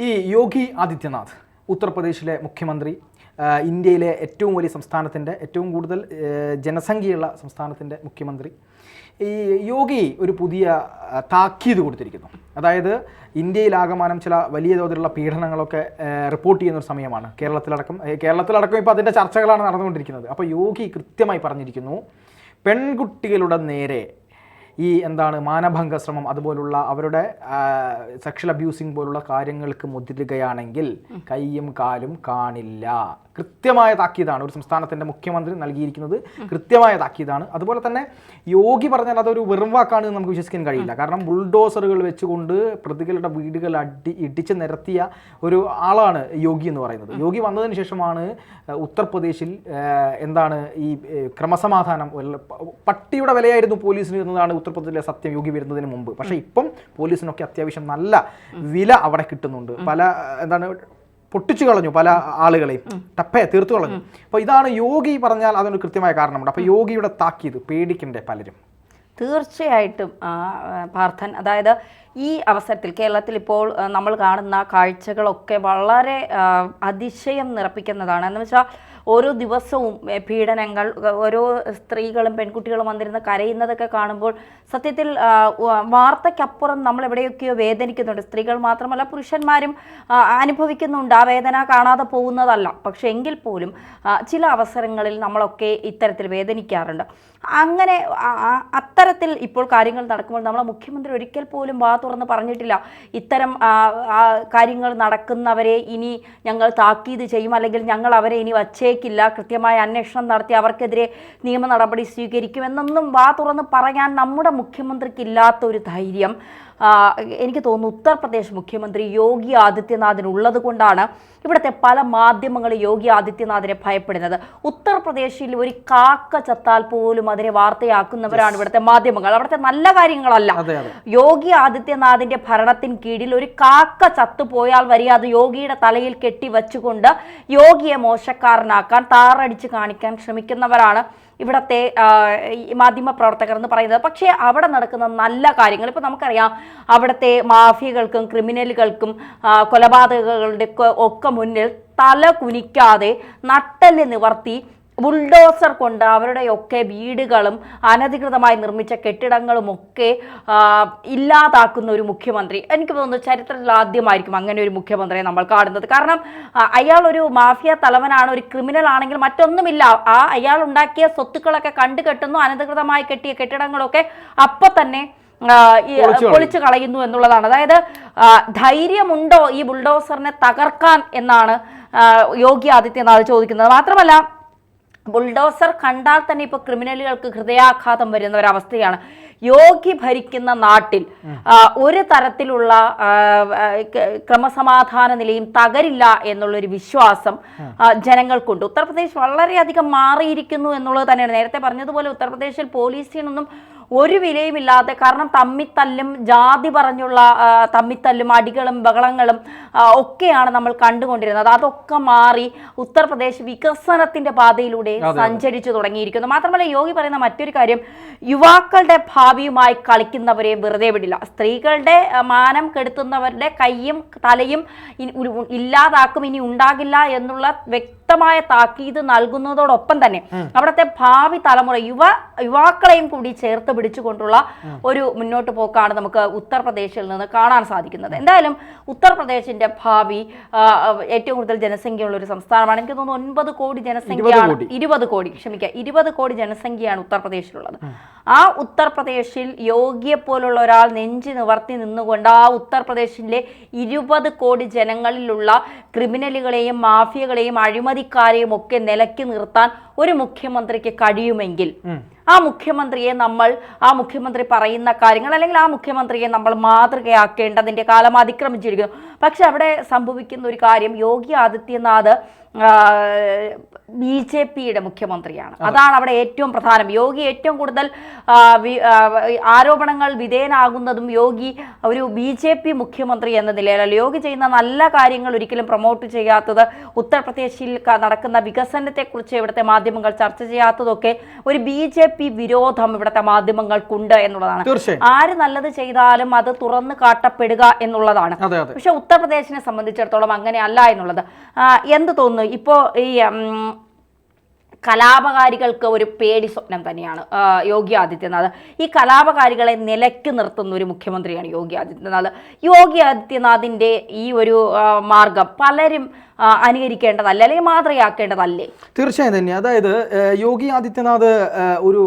ഈ യോഗി ആദിത്യനാഥ് ഉത്തർപ്രദേശിലെ മുഖ്യമന്ത്രി, ഇന്ത്യയിലെ ഏറ്റവും വലിയ സംസ്ഥാനത്തിൻ്റെ ഏറ്റവും കൂടുതൽ ജനസംഖ്യയുള്ള സംസ്ഥാനത്തിൻ്റെ മുഖ്യമന്ത്രി, ഈ യോഗി ഒരു പുതിയ താക്കീത് കൊടുത്തിരിക്കുന്നു. അതായത് ഇന്ത്യയിലാകമാനം ചില വലിയ തോതിലുള്ള പീഡനങ്ങളൊക്കെ റിപ്പോർട്ട് ചെയ്യുന്ന ഒരു സമയമാണ്. കേരളത്തിലടക്കം ഇപ്പോൾ അതിൻ്റെ ചർച്ചകളാണ് നടന്നുകൊണ്ടിരിക്കുന്നത്. അപ്പോൾ യോഗി കൃത്യമായി പറഞ്ഞിരിക്കുന്നു, പെൺകുട്ടികളുടെ നേരെ ഈ മാനഭംഗ ശ്രമം അതുപോലുള്ള അവരുടെ സെക്ഷൽ അബ്യൂസിങ് പോലുള്ള കാര്യങ്ങൾക്ക് മുതിരുകയാണെങ്കിൽ കൈയും കാലും കാണില്ല. കൃത്യമായ താക്കീതാണ് ഒരു സംസ്ഥാനത്തിൻ്റെ മുഖ്യമന്ത്രി നൽകിയിരിക്കുന്നത്. കൃത്യമായ താക്കീതാണ്. അതുപോലെ തന്നെ യോഗി പറഞ്ഞാൽ അതൊരു വെറും വാക്കാണ് നമുക്ക് വിശ്വസിക്കാൻ കഴിയില്ല. കാരണം ബുൾഡോസറുകൾ വെച്ചുകൊണ്ട് പ്രതികളുടെ വീടുകൾ ഇടിച്ച് നിരത്തിയ ഒരു ആളാണ് യോഗി എന്ന് പറയുന്നത്. യോഗി വന്നതിന് ശേഷമാണ് ഉത്തർപ്രദേശിൽ ഈ ക്രമസമാധാനം, പട്ടിയുടെ വിലയായിരുന്നു പോലീസിന് എന്നതാണ് ഉത്തർപ്രദേശിലെ സത്യം യോഗി വരുന്നതിന് മുമ്പ്. പക്ഷേ ഇപ്പം പോലീസിനൊക്കെ അത്യാവശ്യം നല്ല വില അവിടെ കിട്ടുന്നുണ്ട്. പല പൊട്ടിച്ചു കളഞ്ഞു പല ആളുകളെയും, തീർത്തു കളഞ്ഞു. അപ്പോൾ ഇതാണ് യോഗി പറഞ്ഞാൽ അതിനൊരു കൃത്യമായ കാരണമുണ്ട്. അപ്പോൾ യോഗിയുടെ താക്കീത് പേടിക്കണ്ടേ പലരും? തീർച്ചയായിട്ടും പാർത്ഥൻ, അതായത് ഈ അവസരത്തിൽ കേരളത്തിൽ ഇപ്പോൾ നമ്മൾ കാണുന്ന കാഴ്ചകളൊക്കെ വളരെ അതിശയം നിറപ്പിക്കുന്നതാണ്. എന്ന് വെച്ചാൽ ഓരോ ദിവസവും പീഡനങ്ങൾ, ഓരോ സ്ത്രീകളും പെൺകുട്ടികളും വന്നിരുന്ന് കരയുന്നതൊക്കെ കാണുമ്പോൾ സത്യത്തിൽ വാർത്തയ്ക്കപ്പുറം നമ്മൾ എവിടെയൊക്കെയോ വേദനിക്കുന്നുണ്ട്. സ്ത്രീകൾ മാത്രമല്ല പുരുഷന്മാരും അനുഭവിക്കുന്നുണ്ട്. ആ വേദന കാണാതെ പോകുന്നതല്ല. പക്ഷെ എങ്കിൽ പോലും ചില അവസരങ്ങളിൽ നമ്മളൊക്കെ ഇത്തരത്തിൽ വേദനിക്കാറുണ്ട്. അങ്ങനെ അത്തരത്തിൽ ഇപ്പോൾ കാര്യങ്ങൾ നടക്കുമ്പോൾ നമ്മളെ മുഖ്യമന്ത്രി ഒരിക്കൽ പോലും വാ തുറന്ന് പറഞ്ഞിട്ടില്ല ഇത്തരം കാര്യങ്ങൾ നടക്കുന്നവരെ ഇനി ഞങ്ങൾ താക്കീത് ചെയ്യും, അല്ലെങ്കിൽ ഞങ്ങൾ അവരെ ഇനി വച്ചേക്കില്ല, കൃത്യമായ അന്വേഷണം നടത്തി അവർക്കെതിരെ നിയമ നടപടി സ്വീകരിക്കുമെന്നൊന്നും വാ തുറന്ന് പറയാൻ നമ്മുടെ മുഖ്യമന്ത്രിക്ക് ഇല്ലാത്തൊരു ധൈര്യം എനിക്ക് തോന്നുന്നു ഉത്തർപ്രദേശ് മുഖ്യമന്ത്രി യോഗി ആദിത്യനാഥിനുള്ളത് കൊണ്ടാണ് ഇവിടുത്തെ പല മാധ്യമങ്ങൾ യോഗി ആദിത്യനാഥിനെ ഭയപ്പെടുന്നത്. ഉത്തർപ്രദേശിൽ ഒരു കാക്ക ചത്താൽ പോലും അതിനെ വാർത്തയാക്കുന്നവരാണ് ഇവിടുത്തെ മാധ്യമങ്ങൾ. അവിടുത്തെ നല്ല കാര്യങ്ങളല്ല. യോഗി ആദിത്യനാഥിന്റെ ഭരണത്തിന് കീഴിൽ ഒരു കാക്ക ചത്തുപോയാൽ വരെ അത് യോഗിയുടെ തലയിൽ കെട്ടിവെച്ചുകൊണ്ട് യോഗിയെ മോശക്കാരനാക്കാൻ, താറടിച്ച് കാണിക്കാൻ ശ്രമിക്കുന്നവരാണ് ഇവിടുത്തെ മാധ്യമ പ്രവർത്തകർ എന്ന് പറയുന്നത്. പക്ഷേ അവിടെ നടക്കുന്ന നല്ല കാര്യങ്ങൾ ഇപ്പോൾ നമുക്കറിയാം. അവിടുത്തെ മാഫിയകൾക്കും ക്രിമിനലുകൾക്കും കൊലപാതകങ്ങളുടെ ഒക്കെ മുന്നിൽ തല കുനിക്കാതെ നട്ടെല്ല് നിവർത്തി ബുൾഡോസർ കൊണ്ട് അവരുടെയൊക്കെ വീടുകളും അനധികൃതമായി നിർമ്മിച്ച കെട്ടിടങ്ങളുമൊക്കെ ഇല്ലാതാക്കുന്ന ഒരു മുഖ്യമന്ത്രി, എനിക്ക് തോന്നുന്നു ചരിത്രത്തിൽ ആദ്യമായിരിക്കും അങ്ങനെ ഒരു മുഖ്യമന്ത്രിയെ നമ്മൾ കാണുന്നത്. കാരണം അയാൾ ഒരു മാഫിയ തലവനാണ്, ഒരു ക്രിമിനൽ ആണെങ്കിൽ മറ്റൊന്നുമില്ല. അയാൾ ഉണ്ടാക്കിയ സ്വത്തുക്കളൊക്കെ കണ്ടുകെട്ടുന്നു, അനധികൃതമായി കെട്ടിയ കെട്ടിടങ്ങളൊക്കെ അപ്പം തന്നെ പൊളിച്ചു കളയുന്നു എന്നുള്ളതാണ്. അതായത് ധൈര്യമുണ്ടോ ഈ ബുൾഡോസറിനെ തകർക്കാൻ എന്നാണ് യോഗി ആദിത്യനാഥ് ചോദിക്കുന്നത്. മാത്രമല്ല ബുൾഡോസർ കണ്ടാൽ തന്നെ ഇപ്പോൾ ക്രിമിനലുകൾക്ക് ഹൃദയാഘാതം വരുന്ന ഒരവസ്ഥയാണ്. യോഗി ഭരിക്കുന്ന നാട്ടിൽ ഒരു തരത്തിലുള്ള ക്രമസമാധാന നിലയും തകരില്ല എന്നുള്ളൊരു വിശ്വാസം ജനങ്ങൾക്കുണ്ട്. ഉത്തർപ്രദേശ് വളരെയധികം മാറിയിരിക്കുന്നു എന്നുള്ളത് തന്നെയാണ്. നേരത്തെ പറഞ്ഞതുപോലെ ഉത്തർപ്രദേശിൽ പോലീസിനൊന്നും ഒരു വിലയുമില്ലാതെ, കാരണം തമ്മിത്തല്ലും ജാതി പറഞ്ഞുള്ള തമ്മിത്തല്ലും അടികളും ബഹളങ്ങളും ഒക്കെയാണ് നമ്മൾ കണ്ടുകൊണ്ടിരുന്നത്. അതൊക്കെ മാറി ഉത്തർപ്രദേശ് വികസനത്തിന്റെ പാതയിലൂടെ സഞ്ചരിച്ചു തുടങ്ങിയിരിക്കുന്നു. മാത്രമല്ല യോഗി പറയുന്ന മറ്റൊരു കാര്യം, യുവാക്കളുടെ ഭാവിയുമായി കളിക്കുന്നവരെ വെറുതെ വിടില്ല. സ്ത്രീകളുടെ മാനം കെടുത്തുന്നവരുടെ കൈയും തലയും ഇല്ലാതാക്കും, ഇനി ഉണ്ടാകില്ല എന്നുള്ള വ്യക്തമായ താക്കീത് നൽകുന്നതോടൊപ്പം തന്നെ അവിടുത്തെ ഭാവി തലമുറ യുവാക്കളെയും കൂടി ചേർത്ത് പിടിച്ചുകൊണ്ടുള്ള ഒരു മുന്നോട്ട് പോക്കാണ് നമുക്ക് ഉത്തർപ്രദേശിൽ നിന്ന് കാണാൻ സാധിക്കുന്നത്. എന്തായാലും ഉത്തർപ്രദേശിന്റെ ഭാവി ഏറ്റവും കൂടുതൽ ജനസംഖ്യയുള്ള ഒരു സംസ്ഥാനമാണ്. എനിക്ക് തോന്നുന്നു 9 കോടി ജനസംഖ്യയാണ്, 20 കോടി ജനസംഖ്യയാണ് ഉത്തർപ്രദേശിലുള്ളത്. ആ ഉത്തർപ്രദേശിൽ യോഗിയെ പോലുള്ള ഒരാൾ നെഞ്ചി നിവർത്തി നിന്നുകൊണ്ട് ആ ഉത്തർപ്രദേശിലെ 20 കോടി ജനങ്ങളിലുള്ള ക്രിമിനലുകളെയും മാഫിയകളെയും അഴിമതിക്കാരെയും ഒക്കെ നിലയ്ക്ക് നിർത്താൻ ഒരു മുഖ്യമന്ത്രിക്ക് കഴിയുമെങ്കിൽ ആ മുഖ്യമന്ത്രി പറയുന്ന കാര്യങ്ങൾ, അല്ലെങ്കിൽ ആ മുഖ്യമന്ത്രിയെ നമ്മൾ മാതൃകയാക്കേണ്ടതിന്റെ കാലം അതിക്രമിച്ചിരിക്കുന്നു. പക്ഷെ അവിടെ സംഭവിക്കുന്ന ഒരു കാര്യം, യോഗി ആദിത്യനാഥ് BJPയുടെ മുഖ്യമന്ത്രിയാണ്. അതാണ് അവിടെ ഏറ്റവും പ്രധാനം. യോഗി ഏറ്റവും കൂടുതൽ ആരോപണങ്ങൾ വിധേയനാകുന്നതും യോഗി ഒരു BJP മുഖ്യമന്ത്രി എന്ന നിലയിലല്ല. യോഗി ചെയ്യുന്ന നല്ല കാര്യങ്ങൾ ഒരിക്കലും പ്രൊമോട്ട് ചെയ്യാത്തത്, ഉത്തർപ്രദേശിൽ നടക്കുന്ന വികസനത്തെക്കുറിച്ച് ഇവിടുത്തെ മാധ്യമങ്ങൾ ചർച്ച ചെയ്യാത്തതൊക്കെ ഒരു BJP BJP വിരോധം ഇവിടുത്തെ മാധ്യമങ്ങൾക്കുണ്ട് എന്നുള്ളതാണ്. തീർച്ചയായും ആര് നല്ലത് ചെയ്താലും അത് തുറന്നു കാട്ടപ്പെടുക എന്നുള്ളതാണ്. പക്ഷെ ഉത്തർപ്രദേശിനെ സംബന്ധിച്ചിടത്തോളം അങ്ങനെയല്ല എന്നുള്ളത്. എന്ത് തോന്നുന്നു ഇപ്പോൾ ഈ കലാപകാരികൾക്ക് ഒരു പേടി സ്വപ്നം തന്നെയാണ് യോഗി ആദിത്യനാഥ്. ഈ കലാപകാരികളെ നിലയ്ക്ക് നിർത്തുന്ന ഒരു മുഖ്യമന്ത്രിയാണ് യോഗി ആദിത്യനാഥ്. യോഗി ആദിത്യനാഥിൻ്റെ ഈ ഒരു മാർഗം പലരും അനുകരിക്കേണ്ടതല്ലേ, അല്ലെങ്കിൽ മാതൃകയാക്കേണ്ടതല്ലേ? തീർച്ചയായും തന്നെ. അതായത് യോഗി ആദിത്യനാഥ് ഒരു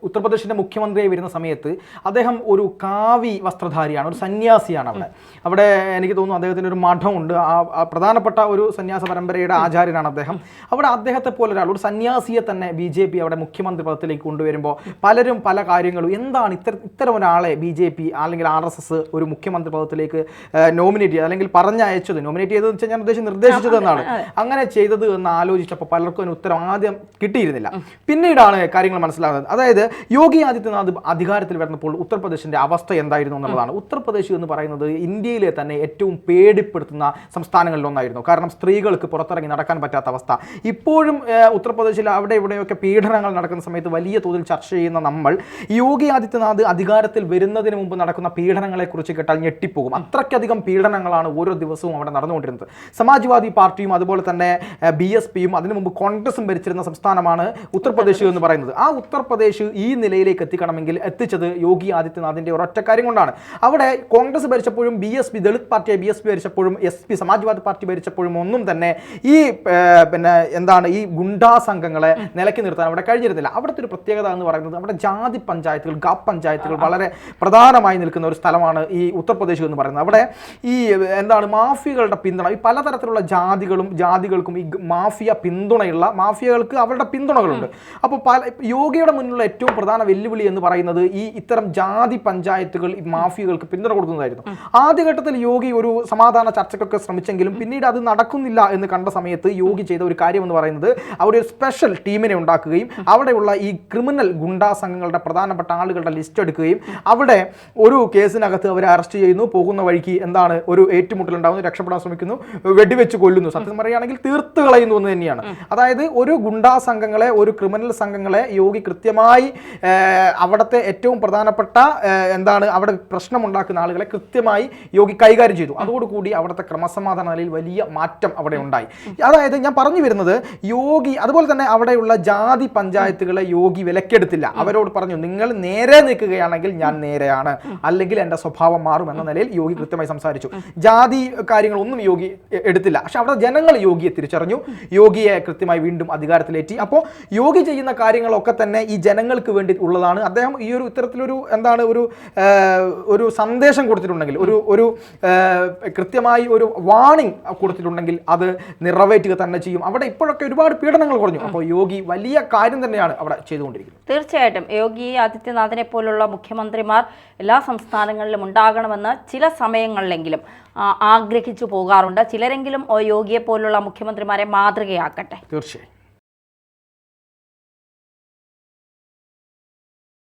ഉത്തർപ്രദേശിന്റെ മുഖ്യമന്ത്രിയായി വരുന്ന സമയത്ത് അദ്ദേഹം ഒരു കാവി വസ്ത്രധാരിയാണ്, ഒരു സന്യാസിയാണ്. അവിടെ എനിക്ക് തോന്നുന്നു അദ്ദേഹത്തിന് ഒരു മഠമുണ്ട്. ആ പ്രധാനപ്പെട്ട ഒരു സന്യാസ പരമ്പരയുടെ ആചാര്യനാണ് അദ്ദേഹം. അവിടെ അദ്ദേഹത്തെ പോലെ ഒരാൾ, ഒരു സന്യാസിയെ തന്നെ BJP അവിടെ മുഖ്യമന്ത്രി പദത്തിലേക്ക് കൊണ്ടുവരുമ്പോൾ പലരും പല കാര്യങ്ങളും എന്താണ് ഇത്തരം ഒരാളെ BJP അല്ലെങ്കിൽ RSS ഒരു മുഖ്യമന്ത്രി പദത്തിലേക്ക് നോമിനേറ്റ് ചെയ്ത് അല്ലെങ്കിൽ പറഞ്ഞയച്ചത്, നോമിനേറ്റ് ചെയ്തതെന്ന് വെച്ചാൽ ഞാൻ നിർദ്ദേശിച്ചത് എന്നാണ്, അങ്ങനെ ചെയ്തത് എന്ന് ആലോചിച്ചപ്പോൾ പലർക്കും അതിന് ഉത്തരം ആദ്യം കിട്ടിയിരുന്നില്ല. പിന്നീടാണ് കാര്യങ്ങൾ മനസ്സിലാകുന്നത്. അതായത് യോഗി ആദിത്യനാഥ് അധികാരത്തിൽ വരുന്നപ്പോൾ ഉത്തർപ്രദേശിന്റെ അവസ്ഥ എന്തായിരുന്നു എന്നുള്ളതാണ്. ഉത്തർപ്രദേശ് എന്ന് പറയുന്നത് ഇന്ത്യയിലെ തന്നെ ഏറ്റവും പേടിപ്പെടുത്തുന്ന സംസ്ഥാനങ്ങളിലൊന്നായിരുന്നു. കാരണം സ്ത്രീകൾക്ക് പുറത്തിറങ്ങി നടക്കാൻ പറ്റാത്ത അവസ്ഥ. ഇപ്പോഴും ഉത്തർപ്രദേശിൽ അവിടെ ഇവിടെയൊക്കെ പീഡനങ്ങൾ നടക്കുന്ന സമയത്ത് വലിയ തോതിൽ ചർച്ച ചെയ്യുന്ന നമ്മൾ യോഗി ആദിത്യനാഥ് അധികാരത്തിൽ വരുന്നതിന് മുമ്പ് നടക്കുന്ന പീഡനങ്ങളെ കുറിച്ച് കേട്ടാൽ ഞെട്ടിപ്പോകും. അത്രയ്ക്കധികം പീഡനങ്ങളാണ് ഓരോ ദിവസവും അവിടെ നടന്നുകൊണ്ടിരുന്നത്. സമാജ്വാദി പാർട്ടിയും അതുപോലെ തന്നെ BSPയും അതിനു മുമ്പ് കോൺഗ്രസും ഭരിച്ചിരുന്ന സംസ്ഥാനമാണ് ഉത്തർപ്രദേശ് എന്ന് പറയുന്നത്. ആ ഉത്തർപ്രദേശ് ഈ നിലയിലേക്ക് എത്തിക്കണമെങ്കിൽ എത്തിച്ചത് യോഗി ആദിത്യനാഥിന്റെ ഒരൊറ്റ കാര്യം കൊണ്ടാണ്. അവിടെ കോൺഗ്രസ് ഭരിച്ചപ്പോഴും BSP, ദളിത് പാർട്ടിയായി BSP ഭരിച്ചപ്പോഴും SP സമാജ്വാദി പാർട്ടി ഭരിച്ചപ്പോഴും ഒന്നും തന്നെ ഈ ഈ ഗുണ്ടാ സംഘങ്ങളെ നിലയ്ക്ക് നിർത്താൻ അവിടെ കഴിഞ്ഞിരുന്നില്ല. അവിടുത്തെ ഒരു പ്രത്യേകത എന്ന് പറയുന്നത് അവിടെ ജാതി പഞ്ചായത്തുകൾ, ഗ്രാമ പഞ്ചായത്തുകൾ വളരെ പ്രധാനമായി നിൽക്കുന്ന ഒരു സ്ഥലമാണ് ഈ ഉത്തർപ്രദേശ് എന്ന് പറയുന്നത്. അവിടെ ഈ മാഫിയകളുടെ പിന്തുണ, ഈ പലതരത്തിലുള്ള ജാതികൾക്കും ഈ മാഫിയ പിന്തുണയുള്ള മാഫിയകൾക്ക് അവരുടെ പിന്തുണകളുണ്ട്. അപ്പോൾ യോഗിയുടെ മുന്നിലുള്ള ഏറ്റവും പ്രധാന വെല്ലുവിളി എന്ന് പറയുന്നത് ഈ ഇത്തരം ജാതി പഞ്ചായത്തുകൾ ഈ മാഫിയകൾക്ക് പിന്തുണ കൊടുക്കുന്നതായിരുന്നു. ആദ്യഘട്ടത്തിൽ യോഗി ഒരു സമാധാന ചർച്ചയ്ക്കൊക്കെ ശ്രമിച്ചെങ്കിലും പിന്നീട് അത് നടക്കുന്നില്ല എന്ന് കണ്ട സമയത്ത് യോഗി ചെയ്ത ഒരു കാര്യം എന്ന് പറയുന്നത് അവിടെ ഒരു സ്പെഷ്യൽ ടീമിനെ ഉണ്ടാക്കുകയും അവിടെയുള്ള ഈ ക്രിമിനൽ ഗുണ്ടാ സംഘങ്ങളുടെ പ്രധാനപ്പെട്ട ആളുകളുടെ ലിസ്റ്റ് എടുക്കുകയും അവിടെ ഒരു കേസിനകത്ത് അവരെ അറസ്റ്റ് ചെയ്യുന്നു. പോകുന്ന വഴിക്ക് ഒരു ഏറ്റുമുട്ടൽ ഉണ്ടാകുന്നു, രക്ഷപ്പെടാൻ ശ്രമിക്കുന്നു, വെടിവെച്ച് കൊല്ലുന്നു. സത്യം പറയുകയാണെങ്കിൽ തീർത്ത് കളയുന്നു എന്ന് തന്നെയാണ്. അതായത് ഒരു ഗുണ്ടാ സംഘങ്ങളെ, ഒരു ക്രിമിനൽ സംഘങ്ങളെ യോഗി കൃത്യമായി അവിടുത്തെ ഏറ്റവും പ്രധാനപ്പെട്ട അവിടെ പ്രശ്നമുണ്ടാക്കുന്ന ആളുകളെ കൃത്യമായി യോഗി കൈകാര്യം ചെയ്തു. അതോടുകൂടി അവിടുത്തെ ക്രമസമാധാന നിലയിൽ വലിയ മാറ്റം അവിടെ ഉണ്ടായി. അതായത് ഞാൻ പറഞ്ഞു വരുന്നത് യോഗി അതുപോലെ തന്നെ അവിടെയുള്ള ജാതി പഞ്ചായത്തുകളെ യോഗി വിലക്കെടുത്തില്ല. അവരോട് പറഞ്ഞു, നിങ്ങൾ നേരെ നിൽക്കുകയാണെങ്കിൽ ഞാൻ നേരെയാണ്, അല്ലെങ്കിൽ എൻ്റെ സ്വഭാവം മാറും എന്ന നിലയിൽ യോഗി കൃത്യമായി സംസാരിച്ചു. ജാതി കാര്യങ്ങളൊന്നും യോഗി എടുത്തില്ല. പക്ഷെ അവിടെ ജനങ്ങൾ യോഗിയെ തിരിച്ചറിഞ്ഞു, യോഗിയെ കൃത്യമായി വീണ്ടും അധികാരത്തിലേറ്റി. അപ്പോൾ യോഗി ചെയ്യുന്ന കാര്യങ്ങളൊക്കെ തന്നെ ഈ ജനങ്ങൾക്ക് വേണ്ടി ഉള്ളതാണ്. അദ്ദേഹം ഈ ഒരു ഇത്തരത്തിലൊരു ഒരു സന്ദേശം കൊടുത്തിട്ടുണ്ടെങ്കിൽ, ഒരു കൃത്യമായി ഒരു വാണിംഗ് കൊടുത്തിട്ടുണ്ടെങ്കിൽ അത് നിറവേറ്റുക തന്നെ ചെയ്യും. അവിടെ ഇപ്പോഴൊക്കെ ഒരുപാട് പീഡനങ്ങൾ കുറഞ്ഞു. അപ്പോൾ യോഗി വലിയ കാര്യം തന്നെയാണ് അവിടെ ചെയ്തുകൊണ്ടിരിക്കുന്നത്. തീർച്ചയായിട്ടും യോഗി ആദിത്യനാഥിനെ പോലുള്ള മുഖ്യമന്ത്രിമാർ എല്ലാ സംസ്ഥാനങ്ങളിലും ഉണ്ടാകണമെന്ന് ചില സമയങ്ങളിലെങ്കിലും ആഗ്രഹിച്ചു പോകാറുണ്ട്. ചിലരെങ്കിലും യോഗിയെ പോലുള്ള മുഖ്യമന്ത്രിമാരെ മാതൃകയാക്കട്ടെ. തീർച്ചയായും.